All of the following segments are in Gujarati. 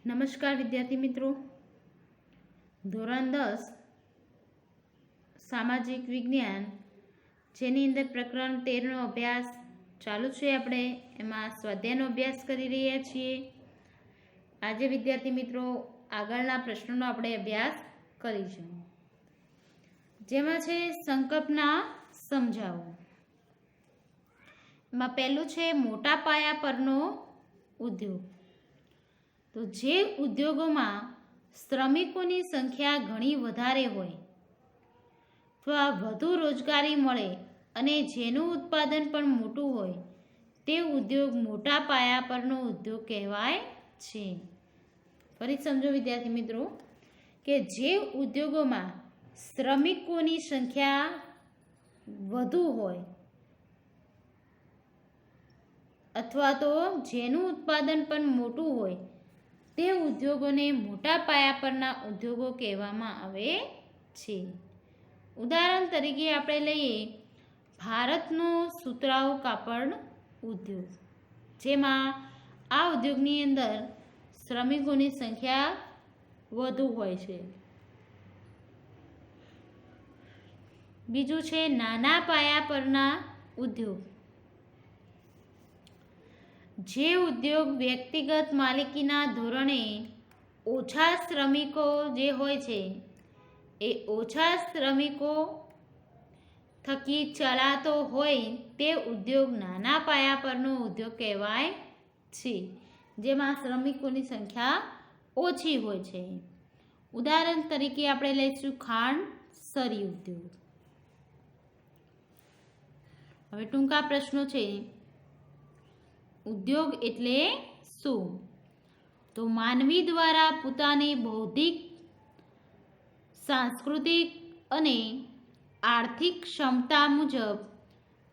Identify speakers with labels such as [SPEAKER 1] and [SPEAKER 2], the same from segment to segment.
[SPEAKER 1] નમસ્કાર વિદ્યાર્થી મિત્રો, ધોરણ 10 સામાજિક વિજ્ઞાન જેની અંદર પ્રકરણ 13નો અભ્યાસ ચાલુ છે. આપણે એમાં સ્વાધ્યાયનો અભ્યાસ કરી રહ્યા છીએ. આજે વિદ્યાર્થી મિત્રો આગળના પ્રશ્નોનો આપણે અભ્યાસ કરીશું, જેમાં છે સંકલ્પના સમજાવો. એમાં પહેલું છે મોટા પાયા પરનો ઉદ્યોગ. તો જે ઉદ્યોગોમાં શ્રમિકોની સંખ્યા ઘણી વધારે હોય અથવા વધુ રોજગારી મળે અને જેનું ઉત્પાદન પણ મોટું હોય તે ઉદ્યોગ મોટા પાયા પરનો ઉદ્યોગ કહેવાય છે. ફરી સમજો વિદ્યાર્થી મિત્રો કે જે ઉદ્યોગોમાં શ્રમિકોની સંખ્યા વધુ હોય અથવા તો જેનું ઉત્પાદન પણ મોટું હોય તે ઉદ્યોગોને મોટા પાયા પરના ઉદ્યોગો કહેવામાં આવે છે. ઉદાહરણ તરીકે આપણે લઈએ ભારતનો સુતરાઉ કાપડ ઉદ્યોગ, જેમાં આ ઉદ્યોગની અંદર શ્રમિકોની સંખ્યા વધુ હોય છે. બીજું છે નાના પાયા પરના ઉદ્યોગ. જે ઉદ્યોગ વ્યક્તિગત માલિકીના ધોરણે ઓછા શ્રમિકો જે હોય છે એ ઓછા શ્રમિકો થકી ચલાતો હોય તે ઉદ્યોગ નાના પાયા પરનો ઉદ્યોગ કહેવાય છે, જેમાં શ્રમિકોની સંખ્યા ઓછી હોય છે. ઉદાહરણ તરીકે આપણે લઈશું ખાંડ સરી ઉદ્યોગ. હવે ટૂંકા પ્રશ્નો છે. ઉદ્યોગ એટલે શું? તો માનવી દ્વારા પોતાની બૌદ્ધિક, સાંસ્કૃતિક અને આર્થિક ક્ષમતા મુજબ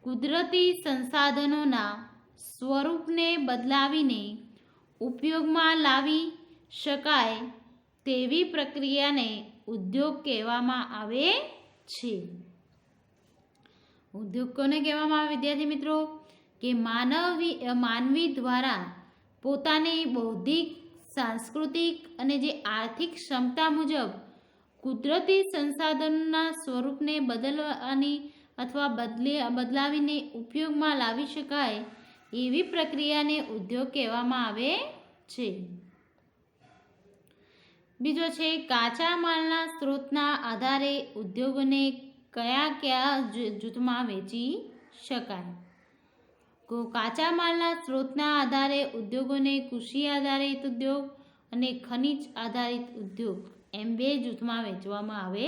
[SPEAKER 1] કુદરતી સંસાધનોના સ્વરૂપને બદલાવીને ઉપયોગમાં લાવી શકાય તેવી પ્રક્રિયાને ઉદ્યોગ કહેવામાં આવે છે. ઉદ્યોગ કોને કહેવામાં આવે વિદ્યાર્થી મિત્રો? કે માનવી દ્વારા પોતાની બૌદ્ધિક, સાંસ્કૃતિક અને જે આર્થિક ક્ષમતા મુજબ કુદરતી સંસાધનોના સ્વરૂપને બદલવાની અથવા બદલાવીને ઉપયોગમાં લાવી શકાય એવી પ્રક્રિયાને ઉદ્યોગ કહેવામાં આવે છે. બીજો છે કાચા માલના સ્ત્રોતના આધારે ઉદ્યોગોને કયા જૂથમાં વહેંચી શકાય? તો કાચા માલના સ્ત્રોતના આધારે ઉદ્યોગોને કૃષિ આધારિત ઉદ્યોગ અને ખનિજ આધારિત ઉદ્યોગ એમ બે જૂથમાં વહેંચવામાં આવે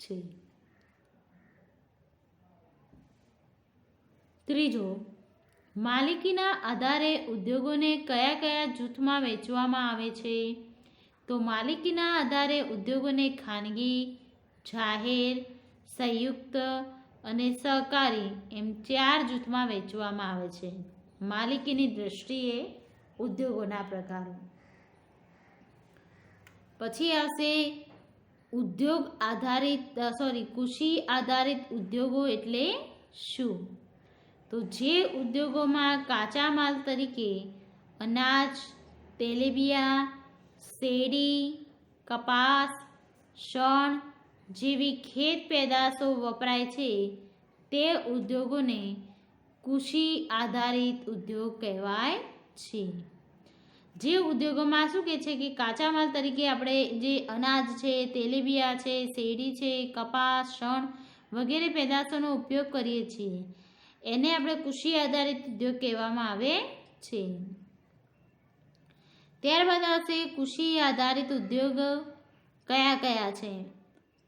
[SPEAKER 1] છે. ત્રીજો, માલિકીના આધારે ઉદ્યોગોને કયા જૂથમાં વહેંચવામાં આવે છે? તો માલિકીના આધારે ઉદ્યોગોને ખાનગી, જાહેર, સંયુક્ત અને સહકારી એમ 4 જૂથમાં વહેંચવામાં આવે છે. માલિકીની દ્રષ્ટિએ ઉદ્યોગોના પ્રકારો. પછી આવશે ઉદ્યોગ આધારિત કૃષિ આધારિત ઉદ્યોગો એટલે શું? તો જે ઉદ્યોગોમાં કાચા માલ તરીકે અનાજ, તેલીબિયાં, શેરડી, કપાસ, શણ જેવી ખેત પેદાશો વપરાય છે તે ઉદ્યોગોને કૃષિ આધારિત ઉદ્યોગ કહેવાય છે. જે ઉદ્યોગોમાં શું કહે છે કે કાચા માલ તરીકે આપણે જે અનાજ છે, તેલીબિયાં છે, શેરડી છે, કપાસ, શણ વગેરે પેદાશોનો ઉપયોગ કરીએ છીએ એને આપણે કૃષિ આધારિત ઉદ્યોગ કહેવામાં આવે છે. ત્યારબાદ આવશે કૃષિ આધારિત ઉદ્યોગ કયા છે?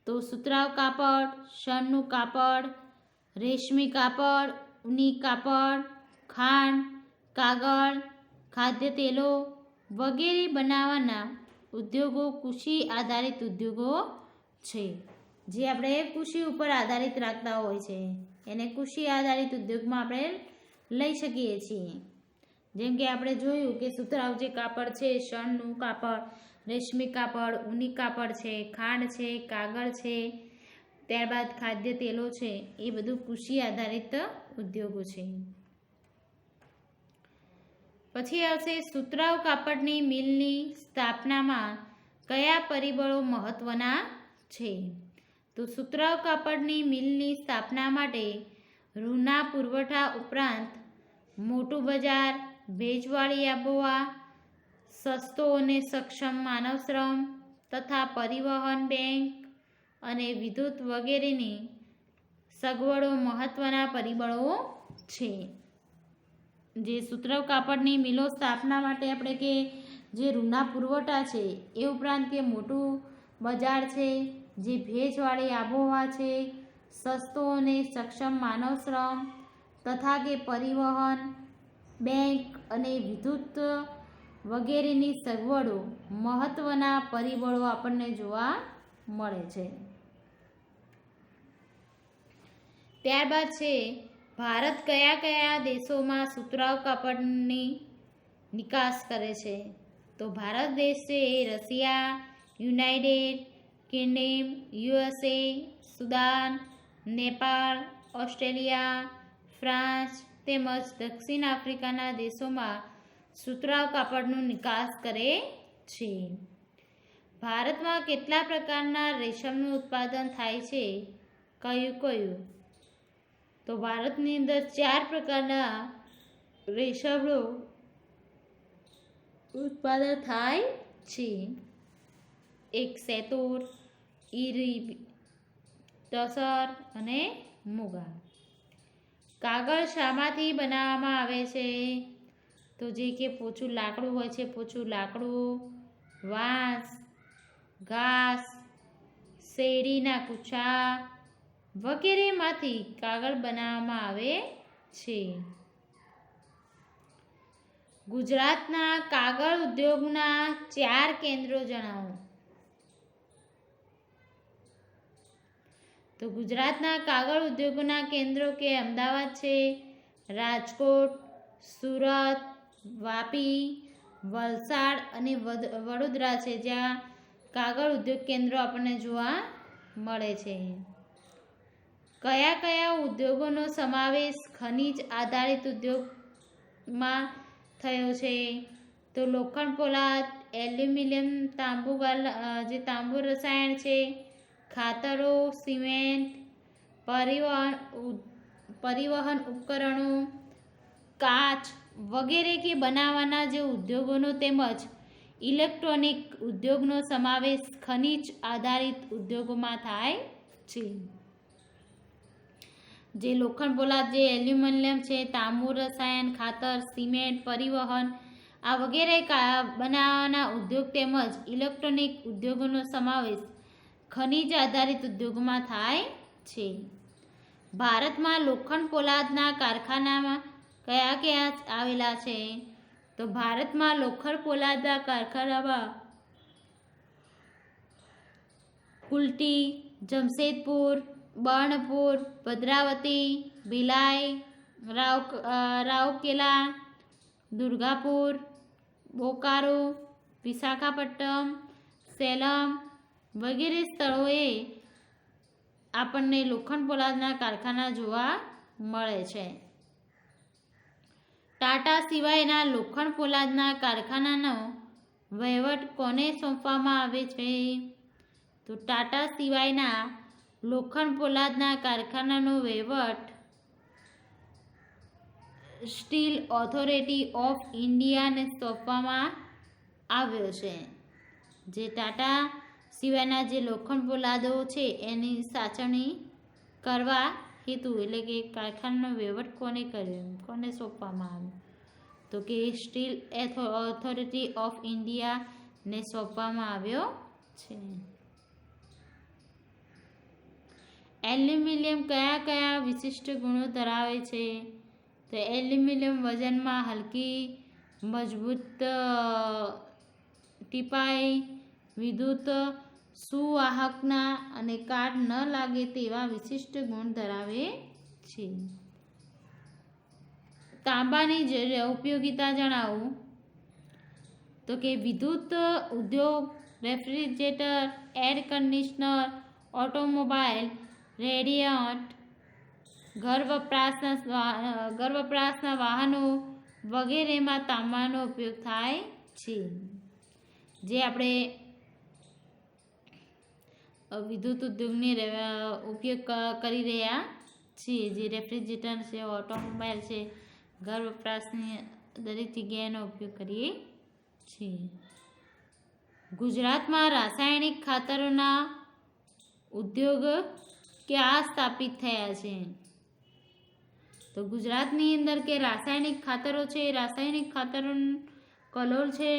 [SPEAKER 1] તો સુતરાઉ કાપડ, શણનું કાપડ, રેશમી કાપડ, ઊની કાપડ, ખાંડ, કાગળ, ખાદ્ય તેલો વગેરે બનાવવાના ઉદ્યોગો કૃષિ આધારિત ઉદ્યોગો છે. જે આપણે કૃષિ ઉપર આધારિત રાખતા હોય છે એને કૃષિ આધારિત ઉદ્યોગમાં આપણે લઈ શકીએ છીએ. જેમ કે આપણે જોયું કે સુતરાઉ જે કાપડ છે, શણનું કાપડ, રેશમી કાપડ, ઊની કાપડ છે, ખાંડ છે, કાગળ છે, ત્યારબાદ ખાદ્ય તેલો છે, એ બધું કૃષિ આધારિત ઉદ્યોગો છે. પછી આવશે સુતરાઉ કાપડની મિલની સ્થાપનામાં કયા પરિબળો મહત્વના છે? તો સુતરાઉ કાપડની મિલની સ્થાપના માટે રૂના પુરવઠા ઉપરાંત મોટું બજાર, ભેજવાળી આબોહવા, સસ્તો અને સક્ષમ માનવશ્રમ તથા પરિવહન, બેંક અને વિદ્યુત વગેરેની સગવડો મહત્વના પરિબળો છે. જે સુતરાઉ કાપડની મિલો સ્થાપના માટે આપણે કે જે રૂના પુરવઠા છે એ ઉપરાંત કે મોટું બજાર છે, જે ભેજવાળી આબોહવા છે, સસ્તો અને સક્ષમ માનવશ્રમ તથા કે પરિવહન, બેંક અને વિદ્યુત વગેરેની સગવડો મહત્વના પરિબળો આપણને જોવા મળે છે. ત્યારબાદ છે ભારત કયા કયા દેશોમાં સુતરાઉ કાપડની નિકાસ કરે છે? તો ભારત દેશ છે એ Russia, United Kingdom, USA, Sudan, Nepal, Australia, France તેમજ દક્ષિણ આફ્રિકાના દેશોમાં સુતરાઉ કાપડનું નિકાસ કરે છે. ભારતમાં કેટલા પ્રકારના રેશમનું ઉત્પાદન થાય છે? કયું કયું? તો ભારતની અંદર 4 પ્રકારના રેશમનું ઉત્પાદન થાય છે. એક શેતૂર, ઈરી, તસર અને મુગા. કાગળ શામાંથી બનાવવામાં આવે છે? તો જે કે પોચું લાકડું હોય છે, પોચું લાકડું, વાંસ, ઘાસ, શેરડીના કૂચા વગેરેમાંથી કાગળ બનાવવામાં આવે છે. ગુજરાતના કાગળ ઉદ્યોગના 4 કેન્દ્રો જણાવો. તો ગુજરાતના કાગળ ઉદ્યોગના કેન્દ્રો કે અમદાવાદ છે, રાજકોટ, સુરત, વાપી, વલસાડ અને વડોદરા છે, જ્યાં કાગળ ઉદ્યોગ કેન્દ્રો આપણને જોવા મળે છે. કયા કયા ઉદ્યોગોનો સમાવેશ ખનિજ આધારિત ઉદ્યોગમાં થયો છે? તો લોખંડ પોલાદ, એલ્યુમિનિયમ, તાંબુ રસાયણ છે, ખાતરો, સિમેન્ટ, પરિવહન ઉપકરણો, કાચ વગેરે કે બનાવવાના જે ઉદ્યોગોનો તેમજ ઇલેક્ટ્રોનિક ઉદ્યોગનો સમાવેશ ખનિજ આધારિત ઉદ્યોગોમાં થાય છે. જે લોખંડ પોલાદ, જે એલ્યુમિનિયમ છે, તાંબુ રસાયણ, ખાતર, સિમેન્ટ, પરિવહન આ વગેરે બનાવવાના ઉદ્યોગ તેમજ ઇલેક્ટ્રોનિક ઉદ્યોગોનો સમાવેશ ખનિજ આધારિત ઉદ્યોગમાં થાય છે. ભારતમાં લોખંડ પોલાદના કારખાનામાં કયા કયા આવેલા છે? તો ભારતમાં લોખંડ પોલાદના કારખાનામાં કુલ્ટી, જમશેદપુર, બર્ણપુર, ભદ્રાવતી, ભિલાઈ, રાઉરકેલા, દુર્ગાપુર, બોકારો, વિશાખાપટ્ટનમ, સેલમ વગેરે સ્થળોએ આપણને લોખંડ પોલાદના કારખાના જોવા મળે છે. ટાટા સિવાયના લોખંડ પોલાદના કારખાનાનો વહીવટ કોને સોંપવામાં આવે છે? તો ટાટા સિવાયના લોખંડ પોલાદના કારખાનાનો વહીવટ સ્ટીલ ઓથોરિટી ઓફ ઇન્ડિયાને સોંપવામાં આવ્યો છે. જે ટાટા સિવાયના જે લોખંડ પોલાદો છે એની સાચવણી કરવા હેતુ એટલે કે કારખાનાનો વહીવટ કોને કર્યો, કોને સોંપવામાં આવ્યો? તો કે સ્ટીલ ઓથોરિટી ઓફ ઇન્ડિયાને સોંપવામાં આવ્યો છે. એલ્યુમિનિયમ કયા કયા વિશિષ્ટ ગુણો ધરાવે છે? તો એલ્યુમિનિયમ વજનમાં હલકી, મજબૂત ટીપાઈ, વિદ્યુત સુવાહકના અને કાટ ન લાગે તેવા વિશિષ્ટ ગુણ ધરાવે છે. તાંબાની ઉપયોગિતા જણાવો. તો કે વિદ્યુત ઉદ્યોગ, refrigerator, air conditioner, automobile, radiant, ઘર વપરાશના વાહનો, વગેરેમાં તાંબાનો ઉપયોગ થાય છે. જે આપણે વિદ્યુત ઉદ્યોગની ઉપયોગ કરી રહ્યા છીએ, જે રેફ્રિજરેટર છે, ઓટોમોબાઈલ છે, ઘર વપરાશની દરેક જગ્યાએ એનો ઉપયોગ કરીએ છીએ. ગુજરાતમાં રાસાયણિક ખાતરોના ઉદ્યોગ ક્યાં સ્થાપિત થયા છે? તો ગુજરાતની અંદર કે રાસાયણિક ખાતરો છે, રાસાયણિક ખાતરો કલોલ છે,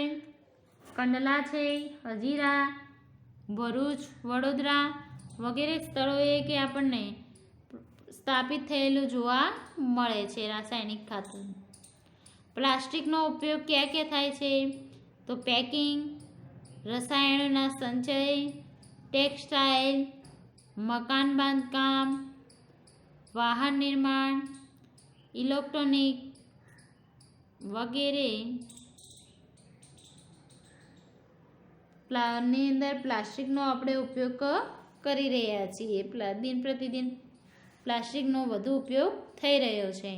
[SPEAKER 1] કંડલા છે, હજીરા, ભરૂચ, વડોદરા વગેરે સ્થળોએ કે આપણને સ્થાપિત થયેલું જોવા મળે છે રાસાયણિક ખાતર. પ્લાસ્ટિકનો ઉપયોગ ક્યાં ક્યાં થાય છે? તો પેકિંગ, રસાયણોના સંચય, ટેક્સટાઇલ, મકાન બાંધકામ, વાહન નિર્માણ, ઇલેક્ટ્રોનિક વગેરે ની અંદર પ્લાસ્ટિકનો આપણે ઉપયોગ કરી રહ્યા છીએ. દિન પ્રતિદિન પ્લાસ્ટિકનો વધુ ઉપયોગ થઈ રહ્યો છે.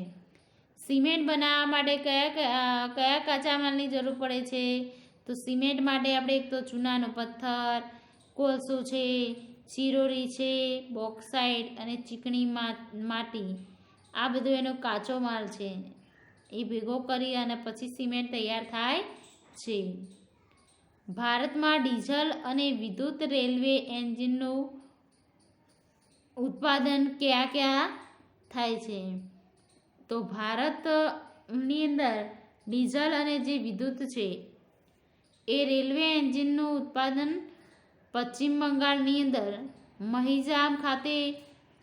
[SPEAKER 1] સિમેન્ટ બનાવવા માટે કયા કાચા માલની જરૂર પડે છે? તો સિમેન્ટ માટે આપણે એક તો ચૂનાનો પથ્થર, કોલસો છે, ચિરોરી છે, બોક્સાઇટ અને ચીકણી માટી, આ બધો એનો કાચો માલ છે. એ ભેગો કરી અને પછી સિમેન્ટ તૈયાર થાય છે. ભારતમાં ડીઝલ અને વિદ્યુત રેલવે એન્જિનનું ઉત્પાદન ક્યાં ક્યાં થાય છે? તો ભારતની અંદર ડીઝલ અને જે વિદ્યુત છે એ રેલવે એન્જિનનું ઉત્પાદન પશ્ચિમ બંગાળની અંદર મહિજામ ખાતે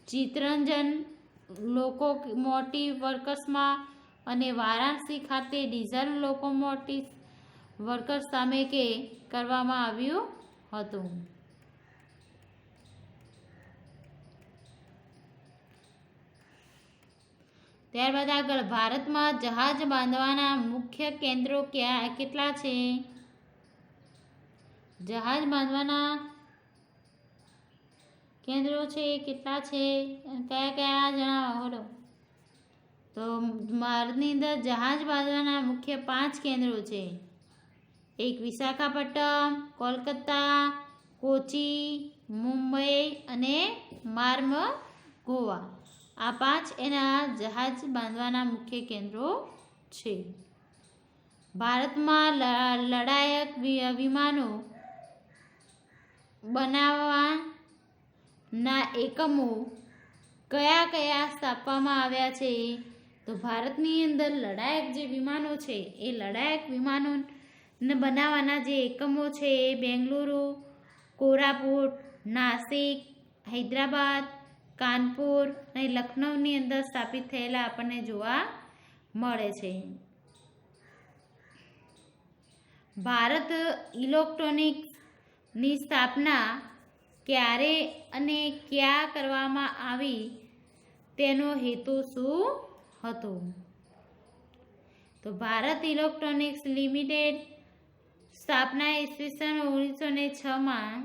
[SPEAKER 1] ચિત્તરંજન લોકોમોટિવ વર્કસમાં અને વારાણસી ખાતે ડીઝલ લોકોમોટિવ વર્કર્સ સામે કે કરવામાં આવ્યું હતું. ત્યારબાદ આગળ ભારતમાં જહાજ બાંધવાના મુખ્ય કેન્દ્રો કેટલા છે? જહાજ બાંધવાના કેન્દ્રો છે કેટલા છે? કયા કયા જણાવો? તો ભારતની અંદર જહાજ બાંધવાના મુખ્ય 5 કેન્દ્રો છે. એક વિશાખાપટ્ટનમ, કોલકાતા, કોચી, મુંબઈ અને માર્મ ગોવા. આ 5 એના જહાજ બાંધવાના મુખ્ય કેન્દ્રો છે. ભારતમાં લડાયક વિમાનો બનાવવાના એકમો કયા કયા સ્થાપવામાં આવ્યા છે? તો ભારતની અંદર લડાયક જે વિમાનો છે એ લડાયક વિમાનોને બનાવવાના જે એકમો છે એ બેંગલુરુ, કોરાપુટ, નાસિક, હૈદરાબાદ, કાનપુર અને લખનૌની અંદર સ્થાપિત થયેલા આપણને જોવા મળે છે. ભારત ઇલેક્ટ્રોનિક્સની સ્થાપના ક્યારે અને ક્યાં કરવામાં આવી? તેનો હેતુ શું હતો? તો ભારત ઇલેક્ટ્રોનિક્સ લિમિટેડ સ્થાપના ઈસવીસન 1906માં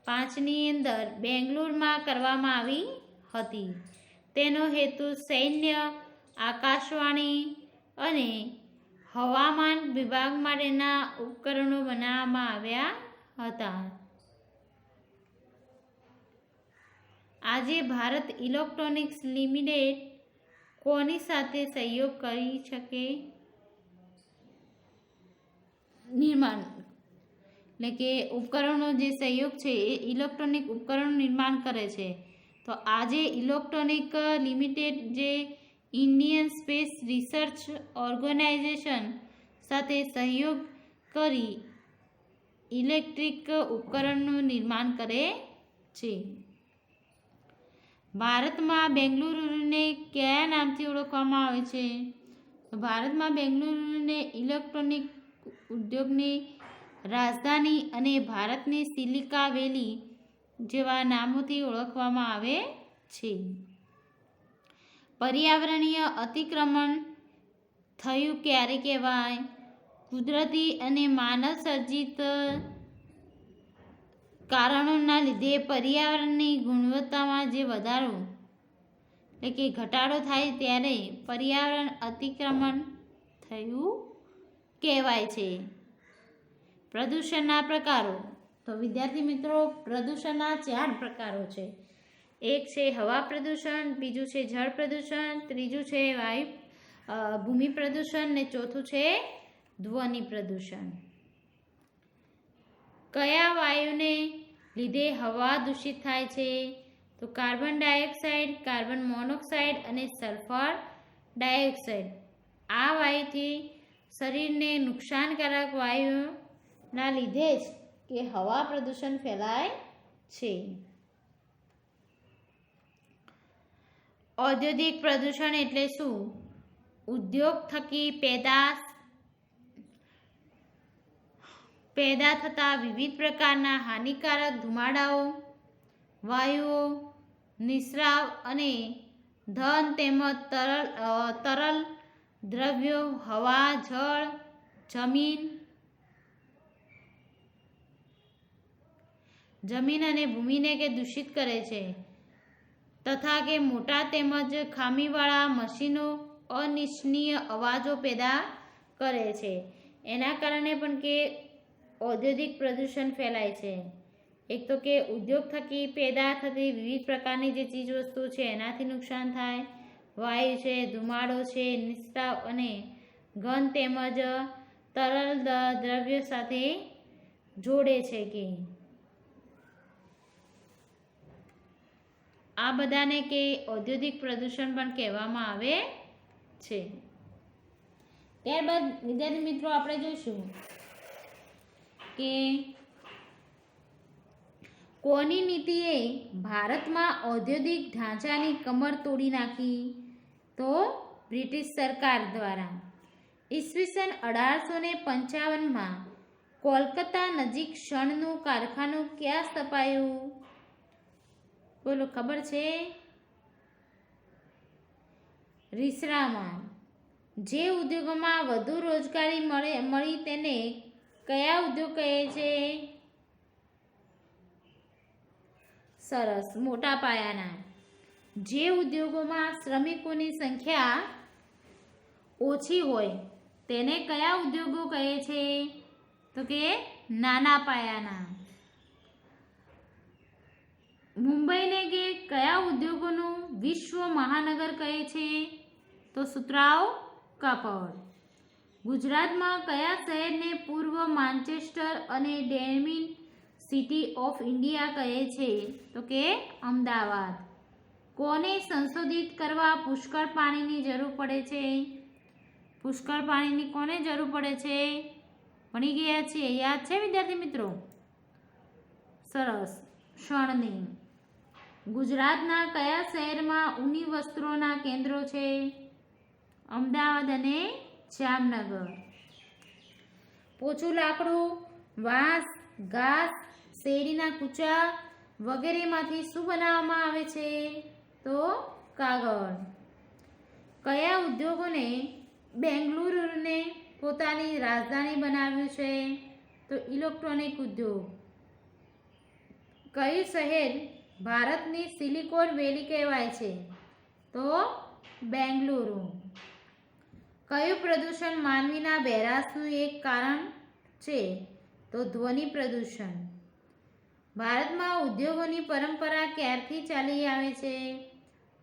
[SPEAKER 1] 5ની અંદર બેંગ્લોરમાં કરવામાં આવી હતી. તેનો હેતુ સૈન્ય, આકાશવાણી અને હવામાન વિભાગ માટેના ઉપકરણો બનાવવામાં આવ્યા હતા. આજે ભારત ઇલેક્ટ્રોનિક્સ લિમિટેડ કોની સાથે સહયોગ કરી શકે? નિર્માણ એટલે કે ઉપકરણો જે સહયોગ છે એ ઇલેક્ટ્રોનિક ઉપકરણો નિર્માણ કરે છે. તો આજે ઇલેક્ટ્રોનિક લિમિટેડ જે ઇન્ડિયન સ્પેસ રિસર્ચ ઓર્ગેનાઇઝેશન સાથે સહયોગ કરી ઇલેક્ટ્રિક ઉપકરણનું નિર્માણ કરે છે. ભારતમાં બેંગલુરુને કયા નામથી ઓળખવામાં આવે છે? ભારતમાં બેંગલુરુને ઇલેક્ટ્રોનિક ઉદ્યોગની રાજધાની અને ભારતની સિલિકા વેલી જેવા નામોથી ઓળખવામાં આવે છે. પર્યાવરણીય અતિક્રમણ થયું ક્યારે કહેવાય? કુદરતી અને માનવ સર્જિત કારણોના લીધે પર્યાવરણની ગુણવત્તામાં જે વધારો એટલે કે ઘટાડો થાય ત્યારે પર્યાવરણ અતિક્રમણ થયું કહેવાય છે. પ્રદૂષણના પ્રકારો. તો વિદ્યાર્થી મિત્રો, પ્રદૂષણના 4 પ્રકારો છે. એક છે હવા પ્રદૂષણ, બીજું છે જળ પ્રદૂષણ, ત્રીજું છે ભૂમિ પ્રદૂષણ ને ચોથું છે ધ્વનિ પ્રદૂષણ. કયા વાયુને લીધે હવા દૂષિત થાય છે? તો કાર્બન ડાયોક્સાઇડ, કાર્બન મોનોક્સાઇડ અને સલ્ફર ડાયોક્સાઇડ. આ વાયુથી શરીરને નુકસાનકારક વાયુના લીધે જ કે હવા પ્રદૂષણ ફેલાય છે. ઔદ્યોગિક પ્રદૂષણ એટલે શું? ઉદ્યોગ થકી પેદા થતા વિવિધ પ્રકારના હાનિકારક ધુમાડાઓ, વાયુઓ, નિસ્રાવ અને ઘન તેમજ તરલ દ્રવ્યો હવા, જળ, જમીન અને ભૂમિને કે દૂષિત કરે છે તથા કે મોટા તેમજ ખામીવાળા મશીનો અનિચ્છનીય અવાજો પેદા કરે છે. એના કારણે પણ કે ઔદ્યોગિક પ્રદૂષણ ફેલાય છે. એક તો કે ઉદ્યોગ થકી પેદા થતી વિવિધ પ્રકારની જે ચીજ વસ્તુ છે એનાથી નુકસાન થાય, વાયુ છે, ધુમાડો છે, નિસ્રાવ અને ઘન તેમજ તરલ દ્રવ્યો સાથે જોડે છે કે આ બધાને કે ઔદ્યોગિક પ્રદૂષણ પણ કહેવામાં આવે છે. ત્યારબાદ વિદ્યાર્થી મિત્રો આપણે જોઈશું કે કોની નીતિએ ભારતમાં ઔદ્યોગિક ઢાંચાની કમર તોડી નાખી? તો બ્રિટિશ સરકાર દ્વારા. ઈસવીસન 1855માં કોલકાતા નજીક શણનું કારખાનું ક્યાં સ્થપાયું? બોલો, ખબર છે? રીસરામાં. જે ઉદ્યોગોમાં વધુ રોજગારી મળી તેને કયા ઉદ્યોગ કહે છે? સરસ, મોટા પાયાના. જે ઉદ્યોગોમાં શ્રમિકોની સંખ્યા ઓછી હોય તેને કયા ઉદ્યોગો કહે છે? તો કે નાના પાયાના. મુંબઈને કે કયા ઉદ્યોગોનું વિશ્વ મહાનગર કહે છે? તો સુતરાઉ કાપડ. ગુજરાતમાં કયા શહેરને પૂર્વ માન્ચેસ્ટર અને ડેમિન સિટી ઓફ ઇન્ડિયા કહે છે? તો કે અમદાવાદ. કોને સંશોધિત કરવા પુષ્કળ પાણીની જરૂર પડે છે? પુષ્કળ પાણીની કોને જરૂર પડે છે? ભણી ગયા છીએ, યાદ છે વિદ્યાર્થી મિત્રો? સરસ, શણની. ગુજરાતના કયા શહેરમાં ઊની વસ્ત્રોના કેન્દ્રો છે? અમદાવાદ અને જામનગર. પોચું લાકડું, વાંસ, ઘાસ, શેરડીના કૂચા વગેરેમાંથી શું બનાવવામાં આવે છે? તો કાગળ. કયા ઉદ્યોગોને બેંગલુરુને પોતાની રાજધાની બનાવ્યું છે? તો ઇલેક્ટ્રોનિક ઉદ્યોગ. કયું શહેર ભારતની સિલિકોન વેલી કહેવાય છે? તો બેંગલુરુ. કયું પ્રદૂષણ માનવીના બહેરાશનું એક કારણ છે? તો ધ્વનિ પ્રદૂષણ. ભારતમાં ઉદ્યોગોની પરંપરા ક્યારથી ચાલી આવે છે?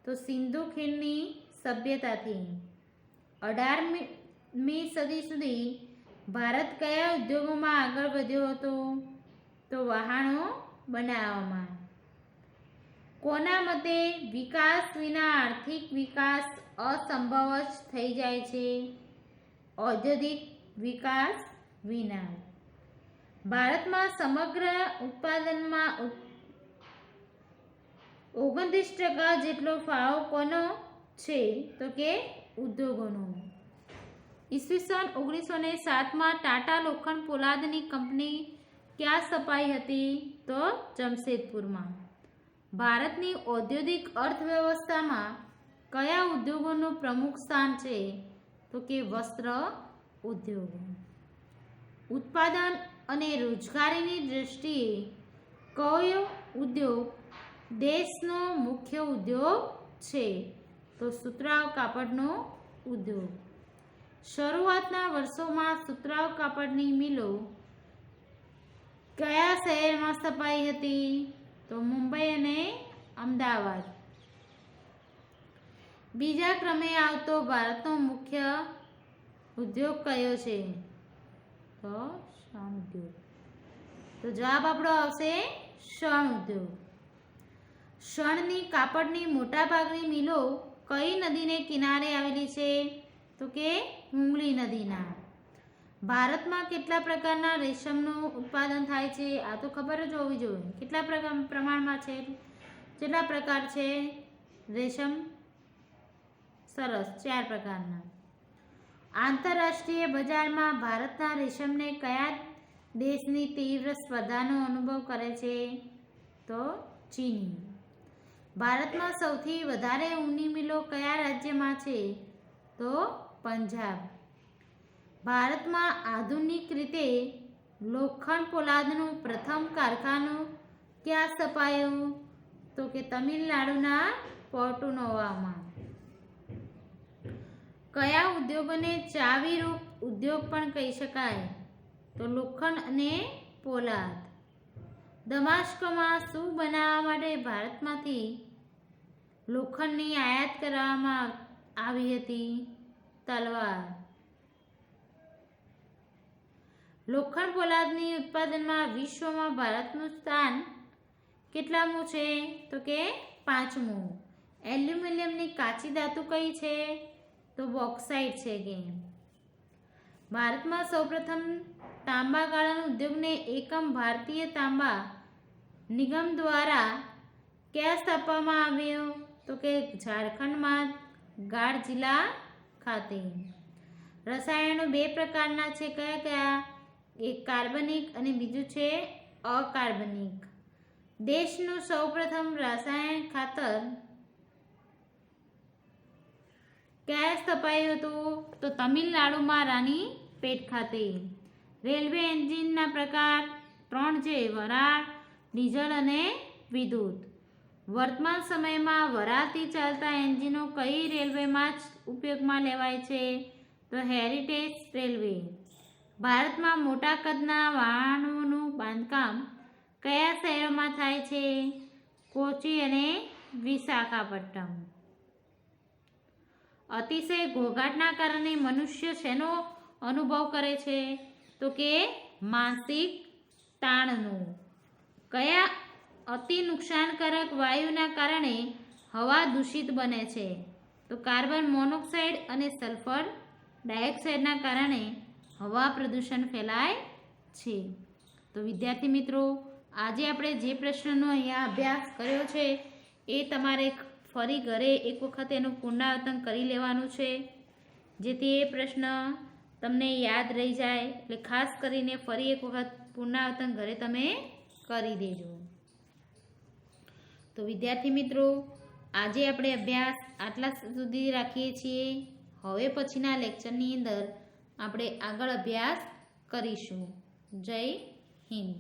[SPEAKER 1] તો સિંધુ ખીણની સભ્યતાથી. 18મી સદી સુધી ભારત કયા ઉદ્યોગોમાં આગળ વધ્યો હતો? તો વહાણો બનાવવામાં. કોના મતે વિકાસ વિના આર્થિક વિકાસ અસંભવ જ થઈ જાય છે? ઔદ્યોગિક વિકાસ વિના. ભારતમાં સમગ્ર ઉત્પાદનમાં 29% જેટલો ફાળો કોનો છે? તો કે ઉદ્યોગોનો. ઈસવીસન 1907માં ટાટા લોખંડ પોલાદની કંપની ક્યાં સ્થપાઈ હતી? તો જમશેદપુરમાં. ભારતની ઔદ્યોગિક અર્થવ્યવસ્થામાં કયા ઉદ્યોગોનું પ્રમુખ સ્થાન છે? તો કે વસ્ત્ર ઉદ્યોગો. ઉત્પાદન અને રોજગારીની દ્રષ્ટિએ કયો ઉદ્યોગ દેશનો મુખ્ય ઉદ્યોગ છે? તો સુતરાઉ કાપડનો ઉદ્યોગ. શરૂઆતના વર્ષોમાં સુતરાઉ કાપડની મિલો કયા શહેરમાં સ્થપાઈ હતી? તો મુંબઈ અને અમદાવાદ. બીજા ક્રમે આવતો ભારતનો મુખ્ય ઉદ્યોગ કયો છે? તો શણ ઉદ્યોગ. તો જવાબ આપણો આવશે શણ ઉદ્યોગ. શણની કાપડની મોટાભાગની મિલો કઈ નદીને કિનારે આવેલી છે? તો કે હુંગલી નદીના. ભારતમાં કેટલા પ્રકારના રેશમનું ઉત્પાદન થાય છે? આ તો ખબર જ હોવી જોઈએ. કેટલા પ્રમાણમાં છે? કેટલા પ્રકાર છે રેશમ? સરસ, 4 પ્રકારના. આંતરરાષ્ટ્રીય બજારમાં ભારતના રેશમને કયા દેશની તીવ્ર સ્પર્ધાનો અનુભવ કરે છે? તો ચીન. ભારતમાં સૌથી વધારે ઊનની મિલો કયા રાજ્યમાં છે? તો પંજાબ. ભારતમાં આધુનિક રીતે લોખંડ પોલાદનું પ્રથમ કારખાનું ક્યાં સ્થપાયું? તો કે તમિલનાડુના પોર્ટુનોવામાં. કયા ઉદ્યોગોને ચાવીરૂપ ઉદ્યોગ પણ કહી શકાય? તો લોખંડ અને પોલાદ. દમાસ્કોમાં શું બનાવવા માટે ભારતમાંથી લોખંડની આયાત કરવામાં આવી હતી? તલવાર. લોખંડ પોલાદની ઉત્પાદનમાં વિશ્વમાં ભારતનું સ્થાન કેટલામું છે? તો કે 5મું. એલ્યુમિનિયમની કાચી ધાતુ કઈ છે? તો બોક્સાઇટ છે કે. ભારતમાં સૌપ્રથમ તાંબા ગાળાના ઉદ્યોગને એકમ ભારતીય તાંબા નિગમ દ્વારા ક્યાં સ્થાપવામાં આવ્યો? તો કે ઝારખંડમાં ગાઢ જિલ્લા ખાતે. રસાયણો 2 પ્રકારના છે. કયા કયા? એક કાર્બનિક અને બીજું છે અકાર્બનિક. દેશનું સૌપ્રથમ રાસાયણિક ખાતર ક્યાં સ્થપાયું હતું? તો તમિલનાડુમાં રાનીપેટ ખાતે. રેલવે એન્જિનના પ્રકાર 3 છે: વરાળ, ડીઝલ અને વિદ્યુત. વર્તમાન સમયમાં વરાળથી ચાલતા એન્જિનો કઈ રેલવેમાં જ ઉપયોગમાં લેવાય છે? તો હેરિટેજ રેલવે. ભારતમાં મોટા કદના વાહનોનું બાંધકામ કયા શહેરોમાં થાય છે? કોચી અને વિશાખાપટ્ટનમ. અતિશય ઘોંઘાટના કારણે મનુષ્ય શેનો અનુભવ કરે છે? તો કે માનસિક તાણનો. કયા અતિ નુકસાનકારક વાયુના કારણે હવા દૂષિત બને છે? તો કાર્બન મોનોક્સાઇડ અને સલ્ફર ડાયોક્સાઇડના કારણે હવા પ્રદૂષણ ફેલાય છે. તો વિદ્યાર્થી મિત્રો, આજે આપણે જે પ્રશ્નનો અહીંયા અભ્યાસ કર્યો છે એ તમારે ફરી ઘરે એક વખત એનું પુનરાવર્તન કરી લેવાનું છે, જેથી એ પ્રશ્ન તમને યાદ રહી જાય. એટલે ખાસ કરીને ફરી એક વખત પુનરાવર્તન ઘરે તમે કરી દેજો. તો વિદ્યાર્થી મિત્રો, આજે આપણે અભ્યાસ આટલા સુધી રાખીએ છીએ. હવે પછીના લેક્ચરની અંદર આપણે આગળ અભ્યાસ કરીશું. જય હિન્દ.